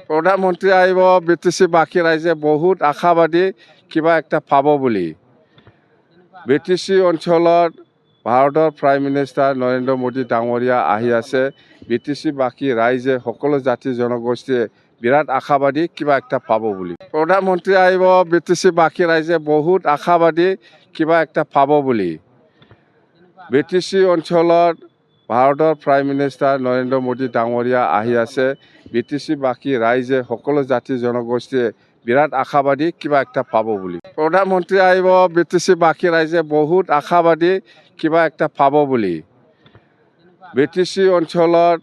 প্ৰধানমন্ত্ৰী আহিব BTC বাকী ৰাইজে বহুত আশাবাদী কিবা একটা পাব বুলি BTC অঞ্চলত ভাৰতৰ প্ৰাইম মিনিষ্টাৰ নৰেন্দ্ৰ মোদী ডাঙৰীয়া আহি আছে BTC বাকী ৰাইজে সকলো জাতি জনগোষ্ঠীয়ে বিৰাট আশাবাদী কিবা একটা পাব বুলি প্ৰধানমন্ত্ৰী আহিব BTC বাকী ৰাইজে বহুত আশাবাদী কিবা একটা পাব বুলি BTC অঞ্চলত ভাৰতৰ প্ৰাইম মিনিষ্টাৰ নৰেন্দ্ৰ মোদী ডাঙৰীয়া আহি আছে BTC বাকী ৰাইজে সকলো জাতি জনগোষ্ঠীয়ে বিৰাট আশাবাদী কিবা একটা পাব বুলি প্ৰধানমন্ত্ৰী আহিব BTC বাকী ৰাইজে বহুত আশাবাদী কিবা একটা পাব বুলি BTC অঞ্চলত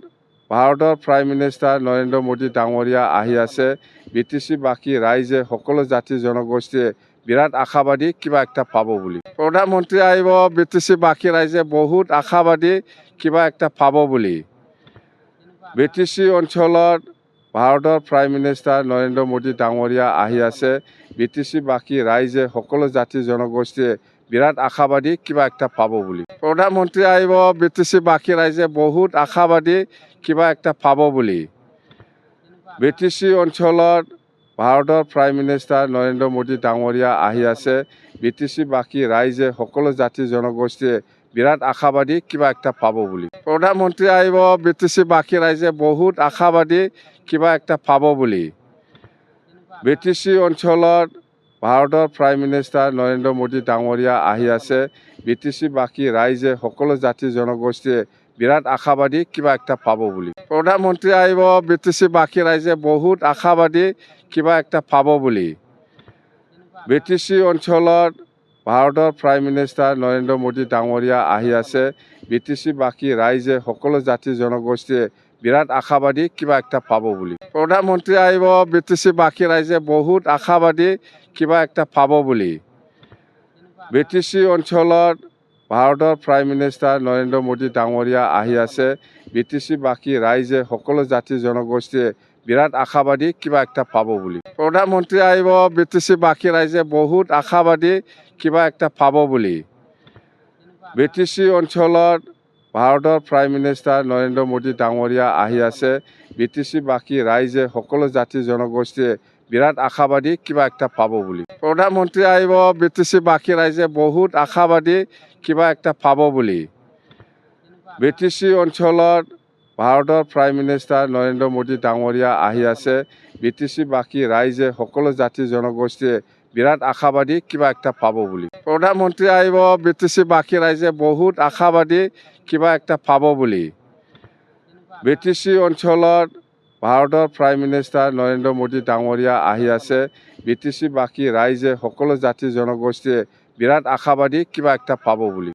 ভাৰতৰ প্ৰাইম মিনিষ্টাৰ নৰেন্দ্ৰ মোদী ডাঙৰীয়া আহি আছে BTC বাকী ৰাইজে সকলো জাতি জনগোষ্ঠীয়ে বিৰাট আশাবাদী কিবা একটা পাব বুলি প্ৰধানমন্ত্ৰী আহিব BTC বাকী ৰাইজে বহুত আশাবাদী কিবা একটা পাব বুলি BTC অঞ্চলত ভাৰতৰ প্ৰাইম মিনিষ্টাৰ নৰেন্দ্ৰ মোদী ডাঙৰীয়া আহি আছে BTC বাকী ৰাইজে সকলো জাতি জনগোষ্ঠীয়ে বিৰাট আশাবাদী কিবা একটা পাব বুলি প্ৰধানমন্ত্ৰী আহিব BTC বাকী ৰাইজে বহুত আশাবাদী কিবা একটা পাব বুলি BTC অঞ্চলত ভাৰতৰ প্ৰাইম মিনিষ্টাৰ নৰেন্দ্ৰ মোদী ডাঙৰীয়া আহি আছে BTC বাকী ৰাইজে সকলো জাতি জনগোষ্ঠীয়ে বিৰাট আশাবাদী কিবা একটা পাব বুলি প্ৰধানমন্ত্ৰী আহিব BTC বাকী ৰাইজে বহুত আশাবাদী কিবা একটা পাব বুলি BTC অঞ্চলত ভাৰতৰ প্ৰাইম মিনিষ্টাৰ নৰেন্দ্ৰ মোদী ডাঙৰীয়া আহি আছে BTC বাকী ৰাইজে সকলো জাতি জনগোষ্ঠীয়ে বিৰাট আশাবাদী কিবা একটা পাব বুলি প্ৰধানমন্ত্ৰী আহিব BTC বাকী ৰাইজে বহুত আশাবাদী কিবা একটা পাব বুলি BTC অঞ্চলত ভাৰতৰ প্ৰাইম মিনিষ্টাৰ নৰেন্দ্ৰ মোদী ডাঙৰীয়া আহি আছে BTC বাকী ৰাইজে সকলো জাতি জনগোষ্ঠীয়ে বিৰাট আশাবাদী কিবা একটা পাব বুলি প্ৰধানমন্ত্ৰী আহিব BTC বাকী ৰাইজে বহুত আশাবাদী কিবা একটা পাব বুলি BTC অঞ্চলত ভাৰতৰ প্ৰাইম মিনিষ্টাৰ নৰেন্দ্ৰ মোদী ডাঙৰীয়া আহি আছে BTC বাকী ৰাইজে সকলো জাতি জনগোষ্ঠীয়ে বিৰাট আশাবাদী কিবা একটা পাব বুলি প্ৰধানমন্ত্ৰী আহিব BTC বাকী ৰাইজে বহুত আশাবাদী কিবা একটা পাব বুলি BTC অঞ্চলত ভাৰতৰ প্ৰাইম মিনিষ্টাৰ নৰেন্দ্ৰ মোদী ডাঙৰীয়া আহি আছে BTC বাকী ৰাইজে সকলো জাতি জনগোষ্ঠীয়ে বিৰাট আশাবাদী কিবা একটা পাব বুলি প্ৰধানমন্ত্ৰী আহিব BTC বাকী ৰাইজে বহুত আশাবাদী কিবা একটা পাব বুলি BTC অঞ্চলত ভাৰতৰ প্ৰাইম মিনিষ্টাৰ নৰেন্দ্ৰ মোদী ডাঙৰীয়া আহি আছে BTC বাকী ৰাইজে সকলো জাতি জনগোষ্ঠীয়ে বিৰাট আশাবাদী কিবা একটা পাব বুলি প্ৰধানমন্ত্ৰী আহিব BTC বাকী ৰাইজে বহুত আশাবাদী কিবা একটা পাব বুলি BTC অঞ্চলত ভাৰতৰ প্ৰাইম মিনিষ্টাৰ নৰেন্দ্ৰ মোদী ডাঙৰীয়া আহি আছে BTC বাকী ৰাইজে সকলো জাতি জনগোষ্ঠীয়ে বিৰাট আশাবাদী কিবা একটা পাব বুলি